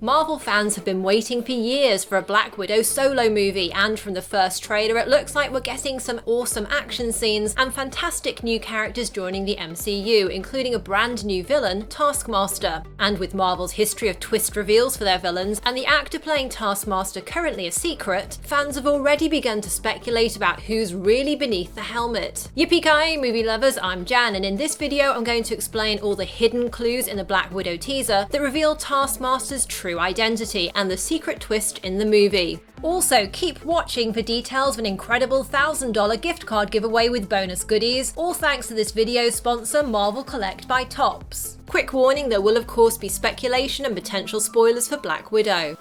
Marvel fans have been waiting for years for a Black Widow solo movie, and from the first trailer it looks like we're getting some awesome action scenes and fantastic new characters joining the MCU, including a brand new villain, Taskmaster. And with Marvel's history of twist reveals for their villains, and the actor playing Taskmaster currently a secret, fans have already begun to speculate about who's really beneath the helmet. Yippee-ki-yay, movie lovers, I'm Jan, and in this video I'm going to explain all the hidden clues in the Black Widow teaser that reveal Taskmaster's true identity and the secret twist in the movie. Also, keep watching for details of an incredible $1,000 gift card giveaway with bonus goodies, all thanks to this video's sponsor, Marvel Collect by Topps. Quick warning, there will of course be speculation and potential spoilers for Black Widow.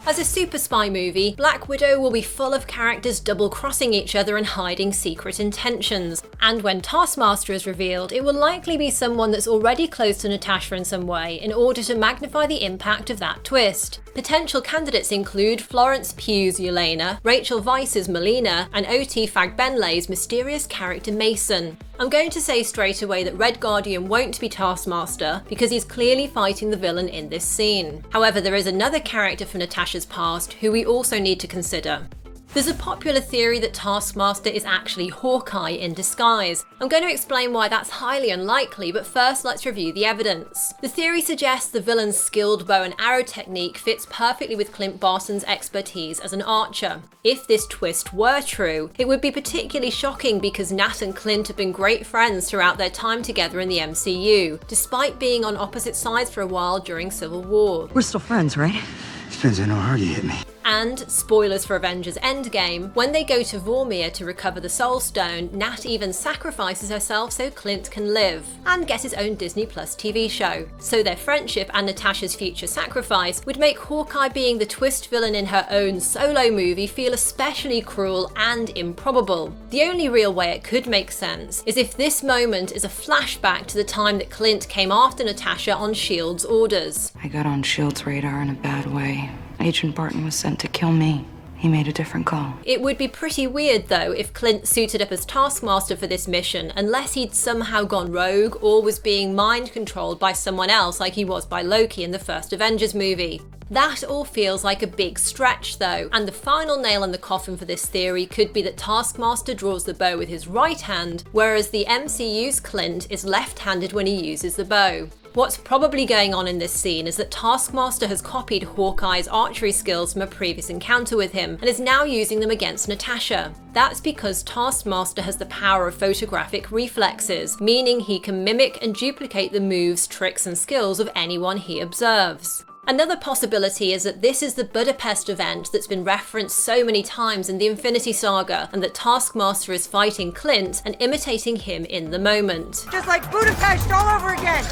As a super spy movie, Black Widow will be full of characters double-crossing each other and hiding secret intentions. And when Taskmaster is revealed, it will likely be someone that's already close to Natasha in some way in order to magnify the impact of that twist. Potential candidates include Florence Pugh's Yelena, Rachel Weisz's Melina, and O.T. Fagbenley's mysterious character Mason. I'm going to say straight away that Red Guardian won't be Taskmaster because he's clearly fighting the villain in this scene. However, there is another character from Natasha's past who we also need to consider. There's a popular theory that Taskmaster is actually Hawkeye in disguise. I'm going to explain why that's highly unlikely, but first let's review the evidence. The theory suggests the villain's skilled bow and arrow technique fits perfectly with Clint Barton's expertise as an archer. If this twist were true, it would be particularly shocking because Nat and Clint have been great friends throughout their time together in the MCU, despite being on opposite sides for a while during Civil War. We're still friends, right? Depends on how hard you hit me. And, spoilers for Avengers Endgame, when they go to Vormir to recover the Soul Stone, Nat even sacrifices herself so Clint can live, and get his own Disney Plus TV show. So their friendship and Natasha's future sacrifice would make Hawkeye being the twist villain in her own solo movie feel especially cruel and improbable. The only real way it could make sense is if this moment is a flashback to the time that Clint came after Natasha on S.H.I.E.L.D's orders. I got on S.H.I.E.L.D's radar in a bad way. Agent Barton was sent to kill me. He made a different call. It would be pretty weird though if Clint suited up as Taskmaster for this mission unless he'd somehow gone rogue or was being mind controlled by someone else like he was by Loki in the first Avengers movie. That all feels like a big stretch though, and the final nail in the coffin for this theory could be that Taskmaster draws the bow with his right hand, whereas the MCU's Clint is left-handed when he uses the bow. What's probably going on in this scene is that Taskmaster has copied Hawkeye's archery skills from a previous encounter with him and is now using them against Natasha. That's because Taskmaster has the power of photographic reflexes, meaning he can mimic and duplicate the moves, tricks and skills of anyone he observes. Another possibility is that this is the Budapest event that's been referenced so many times in the Infinity Saga, and that Taskmaster is fighting Clint and imitating him in the moment. Just like Budapest all over again!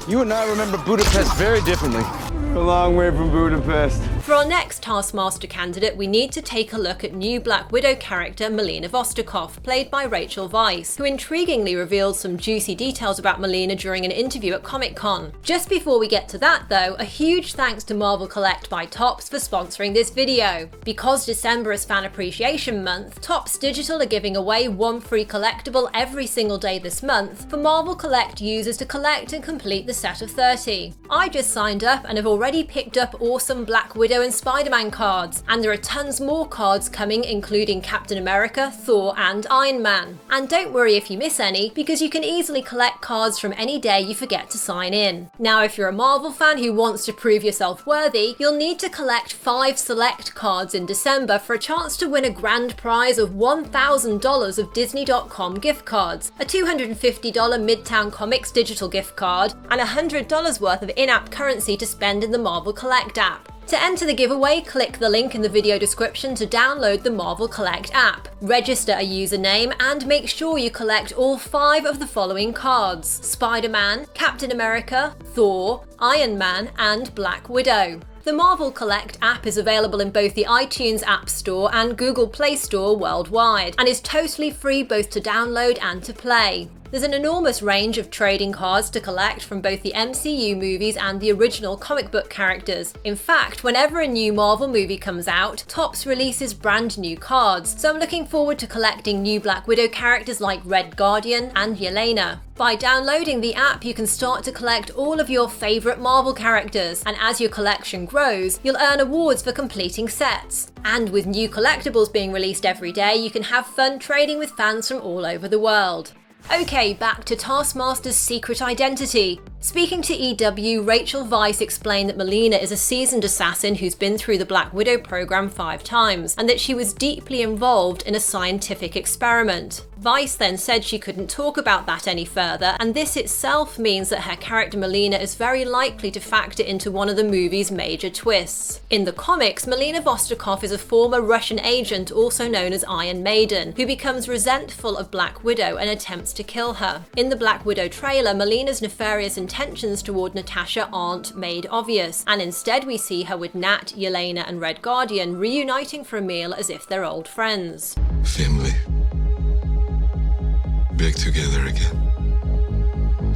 You and I remember Budapest very differently. A long way from Budapest. For our next Taskmaster candidate, we need to take a look at new Black Widow character Melina Shostakov, played by Rachel Weisz, who intriguingly revealed some juicy details about Melina during an interview at Comic-Con. Just before we get to that though, a huge thanks to Marvel Collect by Topps for sponsoring this video. Because December is Fan Appreciation Month, Topps Digital are giving away one free collectible every single day this month for Marvel Collect users to collect and complete the set of 30. I just signed up and have already picked up awesome Black Widow and Spider-Man cards, and there are tons more cards coming including Captain America, Thor and Iron Man. And don't worry if you miss any, because you can easily collect cards from any day you forget to sign in. Now if you're a Marvel fan who wants to prove yourself worthy, you'll need to collect 5 select cards in December for a chance to win a grand prize of $1,000 of Disney.com gift cards, a $250 Midtown Comics digital gift card, and $100 worth of in-app currency to spend in the Marvel Collect app. To enter the giveaway, click the link in the video description to download the Marvel Collect app, register a username, and make sure you collect all 5 of the following cards: Spider-Man, Captain America, Thor, Iron Man, and Black Widow. The Marvel Collect app is available in both the iTunes App Store and Google Play Store worldwide, and is totally free both to download and to play. There's an enormous range of trading cards to collect from both the MCU movies and the original comic book characters. In fact, whenever a new Marvel movie comes out, Topps releases brand new cards, so I'm looking forward to collecting new Black Widow characters like Red Guardian and Yelena. By downloading the app, you can start to collect all of your favourite Marvel characters, and as your collection grows, you'll earn awards for completing sets. And with new collectibles being released every day, you can have fun trading with fans from all over the world. Okay, back to Taskmaster's secret identity. Speaking to EW, Rachel Weisz explained that Melina is a seasoned assassin who's been through the Black Widow program 5 times, and that she was deeply involved in a scientific experiment. Weisz then said she couldn't talk about that any further, and this itself means that her character Melina is very likely to factor into one of the movie's major twists. In the comics, Melina Shostakov is a former Russian agent also known as Iron Maiden, who becomes resentful of Black Widow and attempts to kill her. In the Black Widow trailer, Melina's nefarious intentions toward Natasha aren't made obvious, and instead we see her with Nat, Yelena and Red Guardian reuniting for a meal as if they're old friends. Family. Back together again.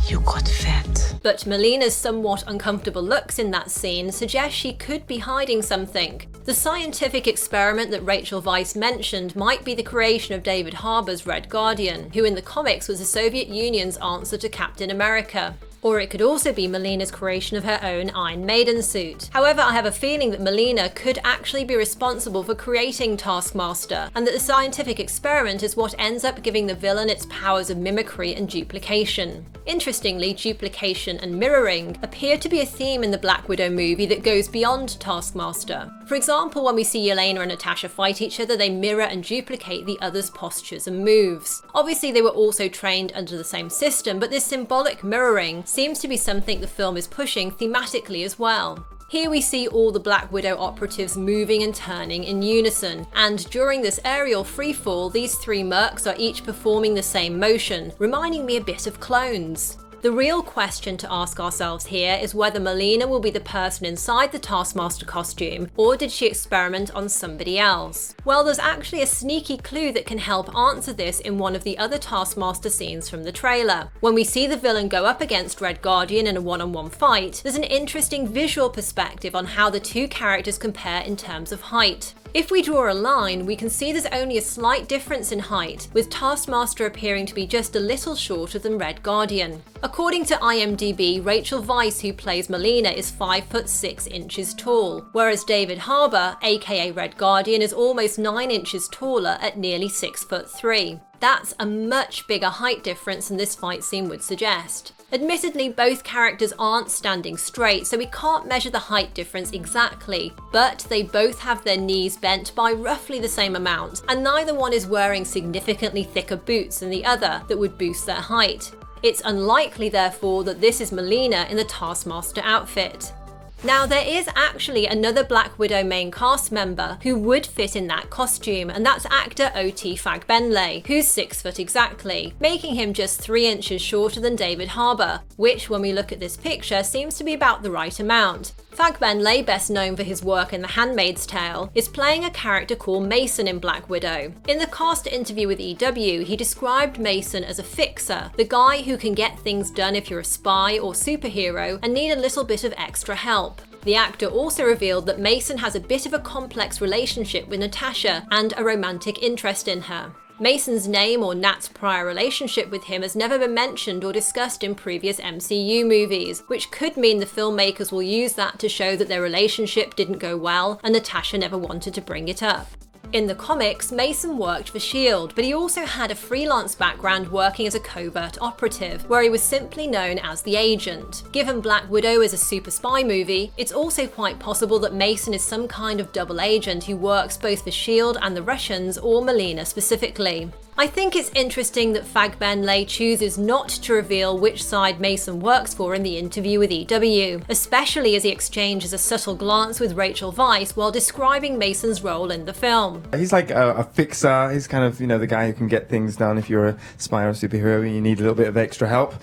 You got fat. But Melina's somewhat uncomfortable looks in that scene suggest she could be hiding something. The scientific experiment that Rachel Weisz mentioned might be the creation of David Harbour's Red Guardian, who in the comics was the Soviet Union's answer to Captain America. Or it could also be Melina's creation of her own Iron Maiden suit. However, I have a feeling that Melina could actually be responsible for creating Taskmaster, and that the scientific experiment is what ends up giving the villain its powers of mimicry and duplication. Interestingly, duplication and mirroring appear to be a theme in the Black Widow movie that goes beyond Taskmaster. For example, when we see Yelena and Natasha fight each other, they mirror and duplicate the other's postures and moves. Obviously, they were also trained under the same system, but this symbolic mirroring seems to be something the film is pushing thematically as well. Here we see all the Black Widow operatives moving and turning in unison, and during this aerial freefall, these 3 mercs are each performing the same motion, reminding me a bit of clones. The real question to ask ourselves here is whether Melina will be the person inside the Taskmaster costume, or did she experiment on somebody else? Well, there's actually a sneaky clue that can help answer this in one of the other Taskmaster scenes from the trailer. When we see the villain go up against Red Guardian in a one-on-one fight, there's an interesting visual perspective on how the 2 characters compare in terms of height. If we draw a line, we can see there's only a slight difference in height, with Taskmaster appearing to be just a little shorter than Red Guardian. According to IMDb, Rachel Weisz, who plays Melina, is 5'6" tall, whereas David Harbour, aka Red Guardian, is almost 9 inches taller at nearly 6'3". That's a much bigger height difference than this fight scene would suggest. Admittedly, both characters aren't standing straight, so we can't measure the height difference exactly, but they both have their knees bent by roughly the same amount, and neither one is wearing significantly thicker boots than the other that would boost their height. It's unlikely, therefore, that this is Melina in the Taskmaster outfit. Now, there is actually another Black Widow main cast member who would fit in that costume, and that's actor O.T. Fagbenle, who's 6 foot exactly, making him just 3 inches shorter than David Harbour, which, when we look at this picture, seems to be about the right amount. Fagbenle, best known for his work in The Handmaid's Tale, is playing a character called Mason in Black Widow. In the cast interview with EW, he described Mason as a fixer, the guy who can get things done if you're a spy or superhero and need a little bit of extra help. The actor also revealed that Mason has a bit of a complex relationship with Natasha and a romantic interest in her. Mason's name or Nat's prior relationship with him has never been mentioned or discussed in previous MCU movies, which could mean the filmmakers will use that to show that their relationship didn't go well and Natasha never wanted to bring it up. In the comics, Mason worked for S.H.I.E.L.D, but he also had a freelance background working as a covert operative, where he was simply known as the Agent. Given Black Widow is a super spy movie, it's also quite possible that Mason is some kind of double agent who works both for S.H.I.E.L.D and the Russians, or Melina specifically. I think it's interesting that Fagbenle chooses not to reveal which side Mason works for in the interview with EW, especially as he exchanges a subtle glance with Rachel Weisz while describing Mason's role in the film. He's like a fixer. He's kind of, the guy who can get things done if you're a spy or a superhero and you need a little bit of extra help.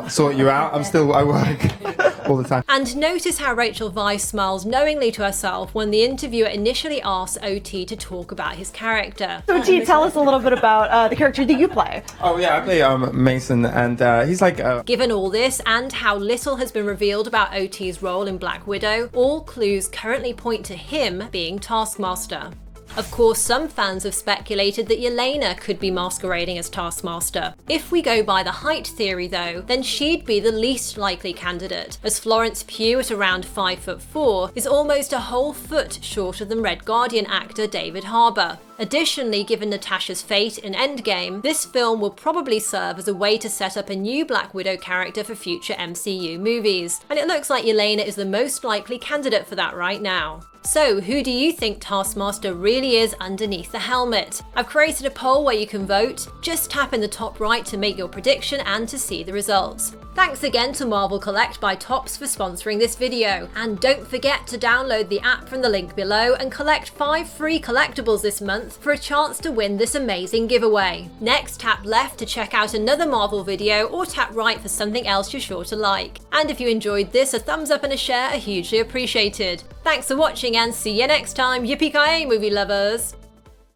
Sort you out. I work all the time. And notice how Rachel Weisz smiles knowingly to herself when the interviewer initially asks OT to talk about his character. So OT, tell us a little bit about the character that you play. Oh yeah, I play Mason, and he's like Given all this and how little has been revealed about OT's role in Black Widow, all clues currently point to him being Taskmaster. Of course, some fans have speculated that Yelena could be masquerading as Taskmaster. If we go by the height theory though, then she'd be the least likely candidate, as Florence Pugh at around 5'4" is almost a whole foot shorter than Red Guardian actor David Harbour. Additionally, given Natasha's fate in Endgame, this film will probably serve as a way to set up a new Black Widow character for future MCU movies, and it looks like Yelena is the most likely candidate for that right now. So, who do you think Taskmaster really is underneath the helmet? I've created a poll where you can vote. Just tap in the top right to make your prediction and to see the results. Thanks again to Marvel Collect by Topps for sponsoring this video. And don't forget to download the app from the link below and collect 5 free collectibles this month for a chance to win this amazing giveaway. Next, tap left to check out another Marvel video, or tap right for something else you're sure to like. And if you enjoyed this, a thumbs up and a share are hugely appreciated. Thanks for watching and see you next time, yippee-ki-yay movie lovers!